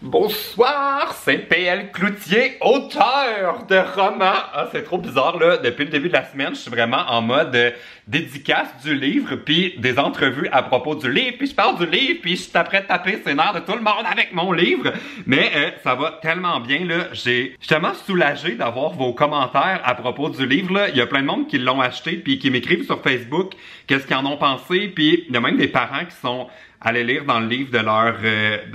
Bonsoir, c'est PL Cloutier, auteur de romans. Ah, c'est trop bizarre là, depuis le début de la semaine, je suis vraiment en mode dédicace du livre, puis des entrevues à propos du livre, puis je parle du livre, puis je suis après de taper ses nerfs de tout le monde avec mon livre. Mais ça va tellement bien là, je suis tellement soulagé d'avoir vos commentaires à propos du livre là. Il y a plein de monde qui l'ont acheté, puis qui m'écrivent sur Facebook qu'est-ce qu'ils en ont pensé, puis il y a même des parents qui sont allés lire dans le livre de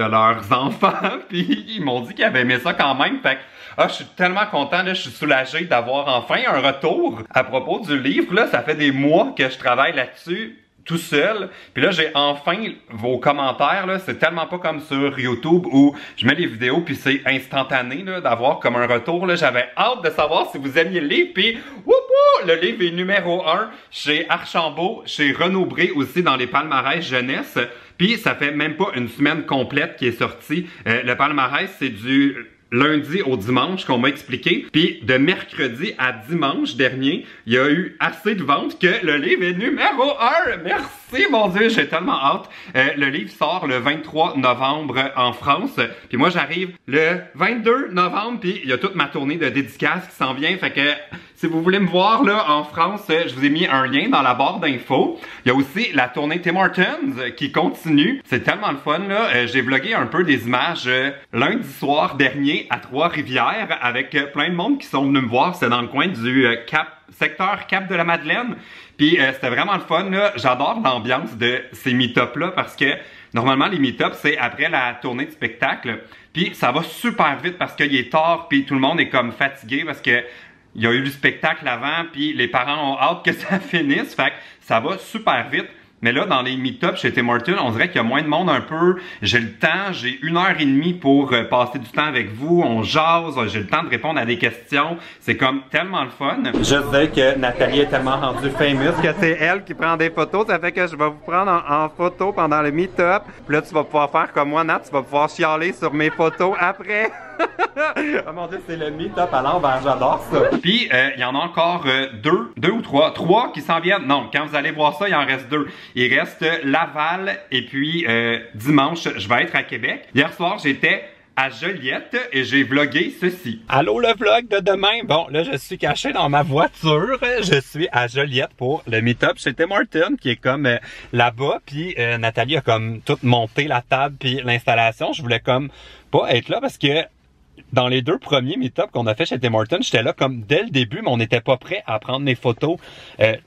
leurs enfants, puis ils m'ont dit qu'ils avaient aimé ça quand même. Fait que, je suis tellement content, là, je suis soulagé d'avoir enfin un retour à propos du livre. Là, ça fait des mois que je travaille là-dessus tout seul. Puis là, j'ai enfin vos commentaires. Là, c'est tellement pas comme sur YouTube où je mets les vidéos puis c'est instantané là, d'avoir comme un retour. Là, j'avais hâte de savoir si vous aimiez le livre. Puis le livre est numéro 1 chez Archambault, chez Renaud Bré aussi dans les palmarès jeunesse. Puis ça fait même pas une semaine complète qui est sorti. Le palmarès, c'est du lundi au dimanche qu'on m'a expliqué. Puis de mercredi à dimanche dernier, il y a eu assez de ventes que le livre est numéro 1. Merci mon Dieu, j'ai tellement hâte. Le livre sort le 23 novembre en France. Puis moi j'arrive le 22 novembre. Puis il y a toute ma tournée de dédicaces qui s'en vient. Fait que si vous voulez me voir là en France, je vous ai mis un lien dans la barre d'infos. Il y a aussi la tournée Tim Hortons qui continue. C'est tellement le fun là. J'ai vlogué un peu des images lundi soir dernier à Trois-Rivières avec plein de monde qui sont venus me voir. C'est dans le coin du secteur Cap de la Madeleine. Puis c'était vraiment le fun là. J'adore l'ambiance de ces meet-ups là parce que normalement les meet-ups c'est après la tournée de spectacle. Puis ça va super vite parce qu'il est tard puis tout le monde est comme fatigué parce que il y a eu du spectacle avant, puis les parents ont hâte que ça finisse, fait que ça va super vite. Mais là, dans les meet-ups chez Tim Hortons, on dirait qu'il y a moins de monde un peu. J'ai le temps, j'ai 1h30 pour passer du temps avec vous, on jase, j'ai le temps de répondre à des questions. C'est comme tellement le fun. Je sais que Nathalie est tellement rendue famous que c'est elle qui prend des photos. Ça fait que je vais vous prendre en photo pendant le meet-up. Puis là, tu vas pouvoir faire comme moi, Nat, tu vas pouvoir chialer sur mes photos après. Oh mon Dieu, c'est le meet-up à l'envers, j'adore ça. Puis, il y en a encore deux ou trois qui s'en viennent. Non, quand vous allez voir ça, il en reste 2. Il reste Laval et puis dimanche, je vais être à Québec. Hier soir, j'étais à Joliette et j'ai vlogué ceci. Allô le vlog de demain. Bon, là je suis caché dans ma voiture. Je suis à Joliette pour le meet-up chez Tim Hortons qui est comme là-bas. Puis Nathalie a comme tout monté la table puis l'installation. Je voulais comme pas être là parce que dans les 2 premiers meet-ups qu'on a fait chez Tim Hortons, j'étais là comme dès le début, mais on n'était pas prêt à prendre les photos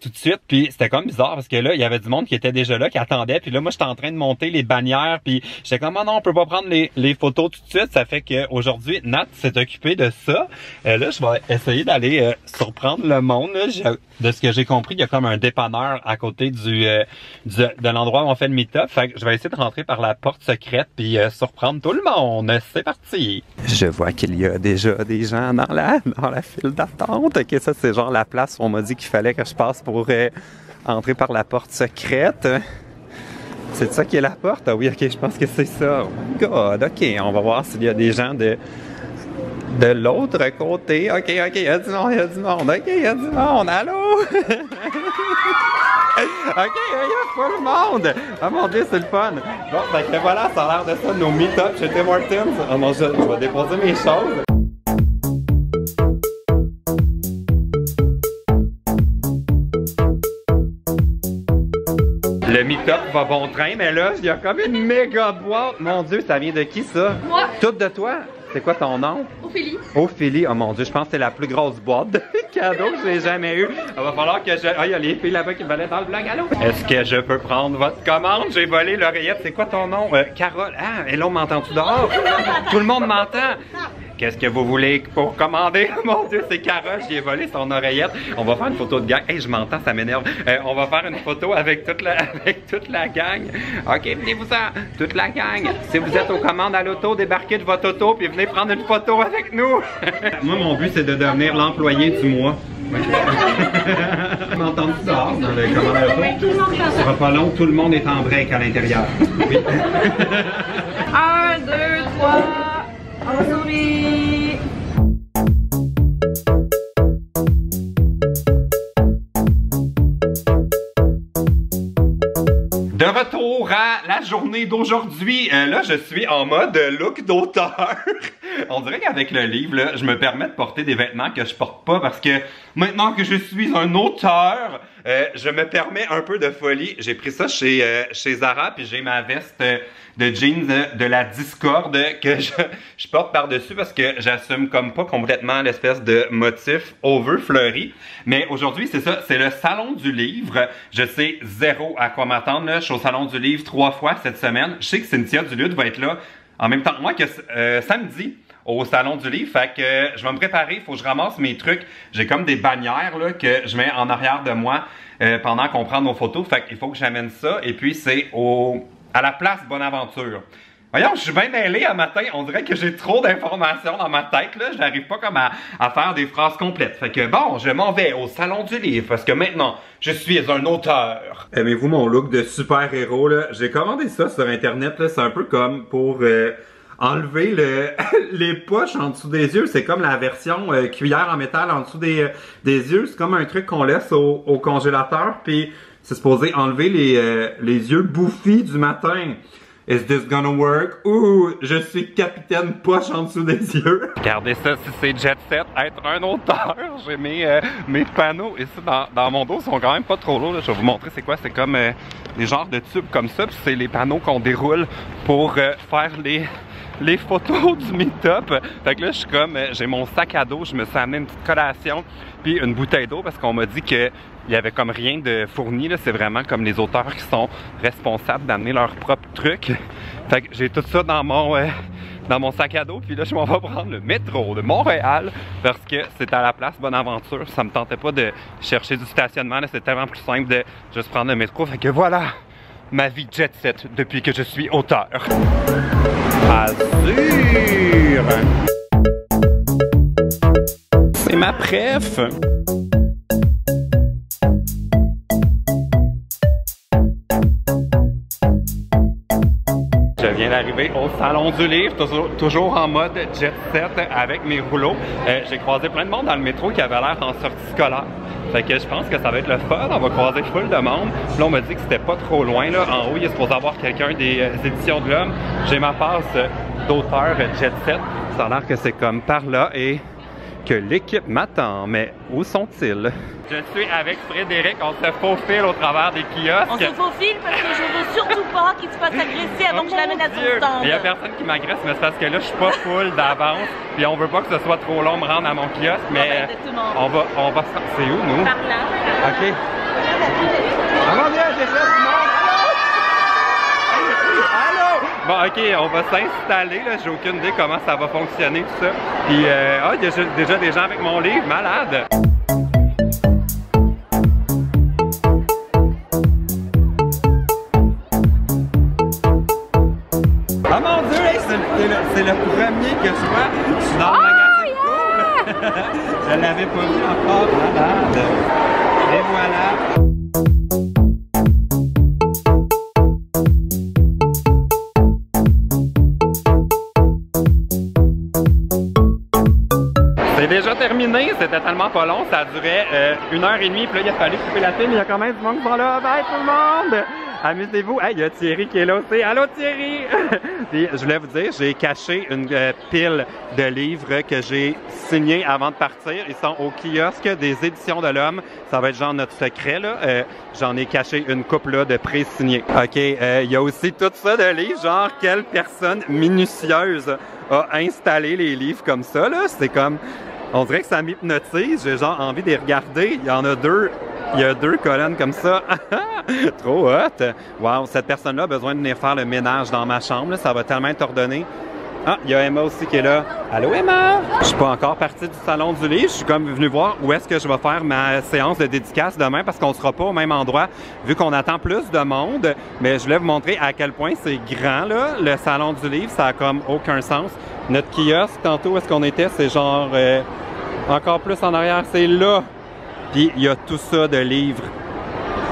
tout de suite. Puis c'était comme bizarre parce que là, il y avait du monde qui était déjà là, qui attendait. Puis là, moi, j'étais en train de monter les bannières. Puis j'étais comme, oh non, on peut pas prendre les photos tout de suite. Ça fait qu'aujourd'hui, Nat s'est occupé de ça. Là, je vais essayer d'aller surprendre le monde. Là. De ce que j'ai compris, il y a comme un dépanneur à côté de l'endroit où on fait le meet-up. Fait que je vais essayer de rentrer par la porte secrète puis surprendre tout le monde. C'est parti! Je vois qu'il y a déjà des gens dans la file d'attente. Ok, ça c'est genre la place où on m'a dit qu'il fallait que je passe pour entrer par la porte secrète. C'est ça qui est la porte? Ah oui, ok, je pense que c'est ça. Oh my God, ok, on va voir s'il y a des gens de l'autre côté. Ok, il y a du monde, Ok, il y a du monde, allô? Ok, il y a pas le monde! Oh mon Dieu, c'est le fun! Bon, fait que voilà, ça a l'air de ça, nos meet-ups chez Tim Hortons. Oh mon Dieu, je vais déposer mes choses. Le meet-up va bon train, mais là, il y a comme une méga boîte. Mon Dieu, ça vient de qui ça? Moi! Tout de toi? C'est quoi ton nom? Ophélie. Ophélie, oh mon Dieu, je pense que c'est la plus grosse boîte de cadeaux que j'ai jamais eu. Il va falloir que je... Ah, il y a les filles là-bas qui volaient dans le vlog, allô? Est-ce que je peux prendre votre commande? J'ai volé l'oreillette. C'est quoi ton nom? Carole. Ah, et là, on m'entend-tu dehors? Tout le monde m'entend? Qu'est-ce que vous voulez pour commander? Mon Dieu, c'est Carole, j'y ai volé son oreillette. On va faire une photo de gang. Hey, je m'entends, ça m'énerve. On va faire une photo avec toute la gang. OK, venez-vous-en, toute la gang. Si vous êtes aux commandes à l'auto, débarquez de votre auto puis venez prendre une photo avec nous. Moi, mon but, c'est de devenir l'employé du mois. M'entends-tu dehors dans le commande à l'auto? Ça sera pas long, tout le monde est en break à l'intérieur. Oui. 1, 2, 3... On sourit. De retour à la journée d'aujourd'hui. Là, je suis en mode look d'auteur. On dirait qu'avec le livre, là, je me permets de porter des vêtements que je porte pas parce que maintenant que je suis un auteur, je me permets un peu de folie. J'ai pris ça chez Zara, puis j'ai ma veste de jeans de la Discorde que je porte par-dessus parce que j'assume comme pas complètement l'espèce de motif over fleuri. Mais aujourd'hui, c'est ça, c'est le salon du livre. Je sais zéro à quoi m'attendre. Je suis au salon du livre 3 fois cette semaine. Je sais que Cynthia Duluth va être là en même temps que moi que samedi au salon du livre. Fait que je vais me préparer, il faut que je ramasse mes trucs. J'ai comme des bannières là, que je mets en arrière de moi pendant qu'on prend nos photos. Fait qu'il faut que j'amène ça. Et puis c'est à la place Bonaventure. Voyons, je suis bien mêlé à matin. On dirait que j'ai trop d'informations dans ma tête. Là, je n'arrive pas comme à faire des phrases complètes. Fait que bon, je m'en vais au salon du livre parce que maintenant, je suis un auteur. Aimez-vous mon look de super-héros là? J'ai commandé ça sur internet. C'est un peu comme pour enlever les poches en dessous des yeux. C'est comme la version cuillère en métal en dessous des yeux. C'est comme un truc qu'on laisse au congélateur. Puis c'est supposé enlever les yeux bouffis du matin. Is this gonna work? Ouh, je suis capitaine poche en dessous des yeux. Regardez ça, si c'est jet set, être un auteur. J'ai mes panneaux ici dans mon dos, sont quand même pas trop lourds. Là. Je vais vous montrer c'est quoi. C'est comme des genres de tubes comme ça. Puis c'est les panneaux qu'on déroule pour faire les photos du meet-up. Fait que là, je suis comme, j'ai mon sac à dos, je me suis amené une petite collation puis une bouteille d'eau parce qu'on m'a dit que il y avait comme rien de fourni, là. C'est vraiment comme les auteurs qui sont responsables d'amener leurs propres trucs. Fait que j'ai tout ça dans mon sac à dos. Puis là, je m'en vais prendre le métro de Montréal parce que c'est à la place Bonaventure. Ça me tentait pas de chercher du stationnement. C'est tellement plus simple de juste prendre le métro. Fait que voilà ma vie jet set depuis que je suis auteur. Azur! C'est ma préf! Je viens d'arriver au salon du livre, toujours en mode jet set avec mes rouleaux. J'ai croisé plein de monde dans le métro qui avait l'air en sortie scolaire. Fait que je pense que ça va être le fun, on va croiser full de monde. Puis là, on m'a dit que c'était pas trop loin. Là. En haut, il est supposé avoir quelqu'un des éditions de l'Homme. J'ai ma passe d'auteur jet set. Ça a l'air que c'est comme par là et que l'équipe m'attend. Mais où sont-ils? Je suis avec Frédéric, on se faufile au travers des kiosques. On se faufile parce que je veux surtout pas qu'il se fasse agresser avant que je l'amène à son stand. Il y a personne qui m'agresse, mais c'est parce que là, je suis pas full d'avance. Puis on veut pas que ce soit trop long me rendre à mon kiosque, mais on va c'est où, nous? Par là. OK. Allons, j'ai fait du monde! Allô? Bon, OK, on va s'installer, là. J'ai aucune idée comment ça va fonctionner, tout ça. Puis, il y a déjà des gens avec mon livre, malade! Oh mon Dieu, c'est le premier que je vois. Je suis dans le magasin cool. Je l'avais pas vu encore, malade. Et voilà. C'est déjà terminé, c'était tellement pas long, ça durait 1h30, puis là il a fallu couper la file, mais il y a quand même du monde qui sont là. Bye tout le monde! Amusez-vous! Hey, il y a Thierry qui est là aussi. Allô Thierry! Puis, je voulais vous dire, j'ai caché une pile de livres que j'ai signés avant de partir. Ils sont au kiosque des Éditions de l'Homme. Ça va être genre notre secret, là. J'en ai caché une couple là, de pré-signés. OK, il y a aussi tout ça de livres, genre quelle personne minutieuse a installé les livres comme ça, là. C'est comme... On dirait que ça m'hypnotise. J'ai genre envie de les regarder. Il y en a deux. Il y a 2 colonnes comme ça. Trop hot! Wow, cette personne-là a besoin de venir faire le ménage dans ma chambre. Là. Ça va tellement être ordonné. Ah, il y a Emma aussi qui est là. Allô Emma! Je suis pas encore partie du salon du livre. Je suis comme venu voir où est-ce que je vais faire ma séance de dédicace demain parce qu'on sera pas au même endroit vu qu'on attend plus de monde. Mais je voulais vous montrer à quel point c'est grand, là. Le salon du livre, ça a comme aucun sens. Notre kiosque, tantôt où est-ce qu'on était, c'est genre encore plus en arrière. C'est là! Puis il y a tout ça de livres.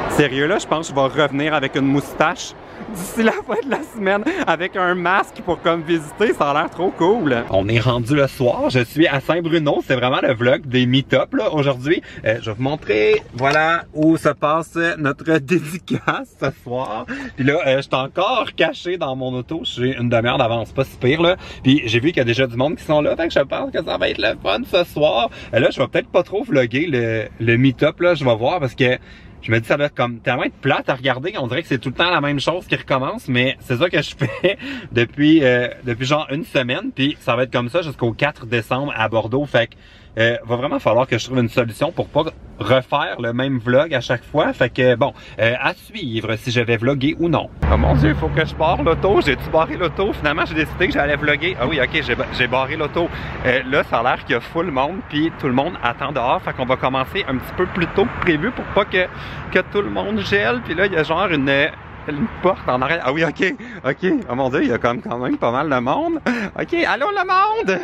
Sérieux, là, je pense que je vais revenir avec une moustache d'ici la fin de la semaine avec un masque pour comme visiter, ça a l'air trop cool. On est rendu le soir, je suis à Saint-Bruno, c'est vraiment le vlog des meet-up là aujourd'hui. Je vais vous montrer, voilà où se passe notre dédicace ce soir. Puis là, je suis encore caché dans mon auto, j'ai une demi-heure d'avance, pas si pire là. Puis j'ai vu qu'il y a déjà du monde qui sont là, fait que je pense que ça va être le fun ce soir. Là, je vais peut-être pas trop vlogger le meet-up là, je vais voir parce que je me dis ça doit être comme tellement être plate à regarder, on dirait que c'est tout le temps la même chose qui recommence, mais c'est ça que je fais depuis genre une semaine, puis ça va être comme ça jusqu'au 4 décembre à Bordeaux, fait que va vraiment falloir que je trouve une solution pour pas refaire le même vlog à chaque fois, fait que bon, à suivre si je vais vlogger ou non. Oh mon dieu, il faut que je barre l'auto, j'ai-tu barré l'auto? Finalement j'ai décidé que j'allais vlogger. Ah oui, ok, j'ai barré l'auto. Là ça a l'air qu'il y a full monde, puis tout le monde attend dehors, fait qu'on va commencer un petit peu plus tôt que prévu pour pas que tout le monde gèle, puis là il y a genre une porte en arrière. Ah oui, ok. Oh mon dieu, il y a quand même pas mal de monde. Ok, allô le monde!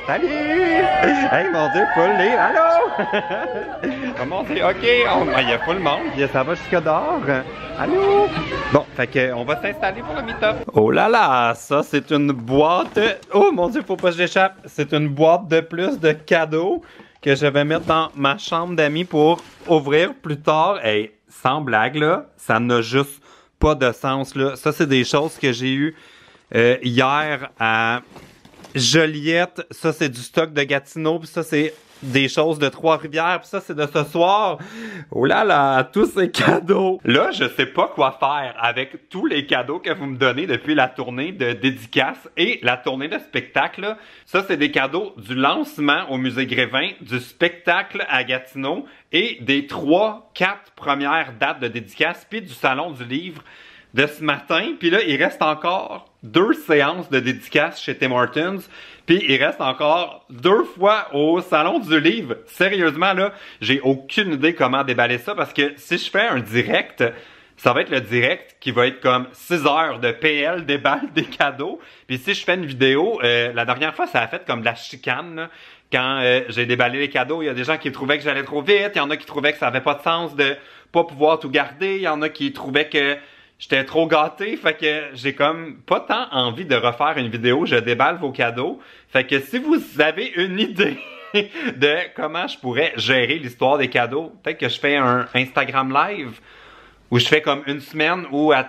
Salut! Hey mon dieu, full les, allô! Oh mon dieu, ok. Il y a full monde, ça va jusqu'à dehors. Allô? Bon, fait que on va s'installer pour le meet-up. Oh là là, ça c'est une boîte. Oh mon dieu, faut pas que j'échappe. C'est une boîte de plus de cadeaux que je vais mettre dans ma chambre d'amis pour ouvrir plus tard. Hey, sans blague, là, ça n'a juste pas de sens, là. Ça, c'est des choses que j'ai eues hier à Joliette. Ça, c'est du stock de Gatineau. Puis ça, c'est des choses de Trois-Rivières. Puis ça, c'est de ce soir. Oh là là, tous ces cadeaux. Là, je sais pas quoi faire avec tous les cadeaux que vous me donnez depuis la tournée de dédicace et la tournée de spectacle. Là. Ça, c'est des cadeaux du lancement au Musée Grévin, du spectacle à Gatineau et des 3-4 premières dates de dédicace, puis du Salon du Livre de ce matin. Puis là, il reste encore 2 séances de dédicace chez Tim Hortons. Puis il reste encore 2 fois au Salon du Livre. Sérieusement, là, j'ai aucune idée comment déballer ça parce que si je fais un direct, ça va être le direct qui va être comme 6 heures de PL déballe des cadeaux. Puis si je fais une vidéo, la dernière fois, ça a fait comme de la chicane, là. Quand j'ai déballé les cadeaux, il y a des gens qui trouvaient que j'allais trop vite, il y en a qui trouvaient que ça avait pas de sens de pas pouvoir tout garder, il y en a qui trouvaient que j'étais trop gâté, fait que j'ai comme pas tant envie de refaire une vidéo, je déballe vos cadeaux. Fait que si vous avez une idée de comment je pourrais gérer l'histoire des cadeaux, peut-être que je fais un Instagram live où je fais comme une semaine où à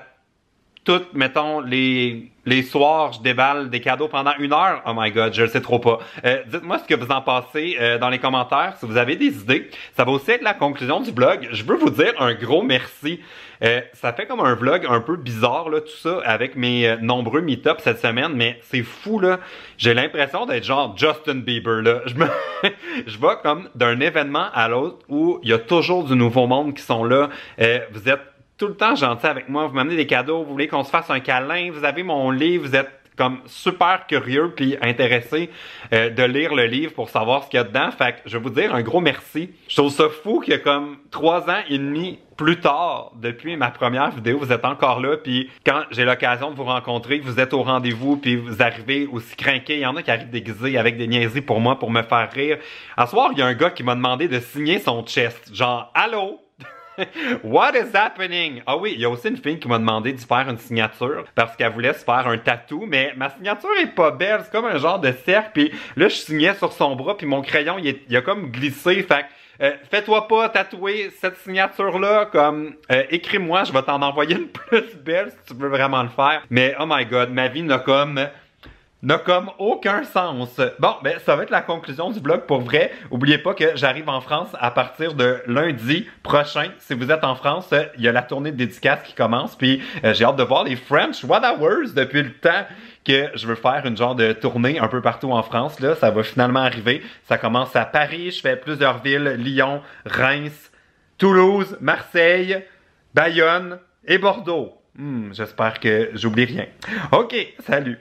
toutes, mettons, les soirs, je déballe des cadeaux pendant 1 heure. Oh my god, je le sais trop pas. Dites-moi ce que vous en pensez dans les commentaires, si vous avez des idées. Ça va aussi être la conclusion du vlog. Je veux vous dire un gros merci. Ça fait comme un vlog un peu bizarre, là, tout ça, avec mes nombreux meet-ups cette semaine, mais c'est fou, là. J'ai l'impression d'être genre Justin Bieber, là. Je vais comme d'un événement à l'autre où il y a toujours du nouveau monde qui sont là. Vous êtes tout le temps gentil avec moi, vous m'amenez des cadeaux, vous voulez qu'on se fasse un câlin, vous avez mon livre, vous êtes comme super curieux puis intéressé de lire le livre pour savoir ce qu'il y a dedans. Fait que je vais vous dire un gros merci. Je trouve ça fou que comme 3 ans et demi plus tard, depuis ma première vidéo, vous êtes encore là, puis quand j'ai l'occasion de vous rencontrer, vous êtes au rendez-vous, puis vous arrivez aussi crinqués. Il y en a qui arrivent déguisés avec des niaiseries pour moi, pour me faire rire. À ce soir, il y a un gars qui m'a demandé de signer son chest. Genre, allô? What is happening? Ah oui, il y a aussi une fille qui m'a demandé d'y faire une signature parce qu'elle voulait se faire un tatou, mais ma signature est pas belle, c'est comme un genre de cercle, puis là je signais sur son bras, puis mon crayon il a comme glissé, fait fais-toi pas tatouer cette signature-là, comme écris-moi, je vais t'en envoyer une plus belle si tu veux vraiment le faire. Mais oh my god, ma vie n'a comme aucun sens. Bon, ben ça va être la conclusion du vlog pour vrai. Oubliez pas que j'arrive en France à partir de lundi prochain. Si vous êtes en France, il y a la tournée de dédicace qui commence. Puis j'ai hâte de voir les French What Hours depuis le temps que je veux faire une genre de tournée un peu partout en France. Là, ça va finalement arriver. Ça commence à Paris, je fais plusieurs villes, Lyon, Reims, Toulouse, Marseille, Bayonne et Bordeaux. J'espère que j'oublie rien. Ok, salut!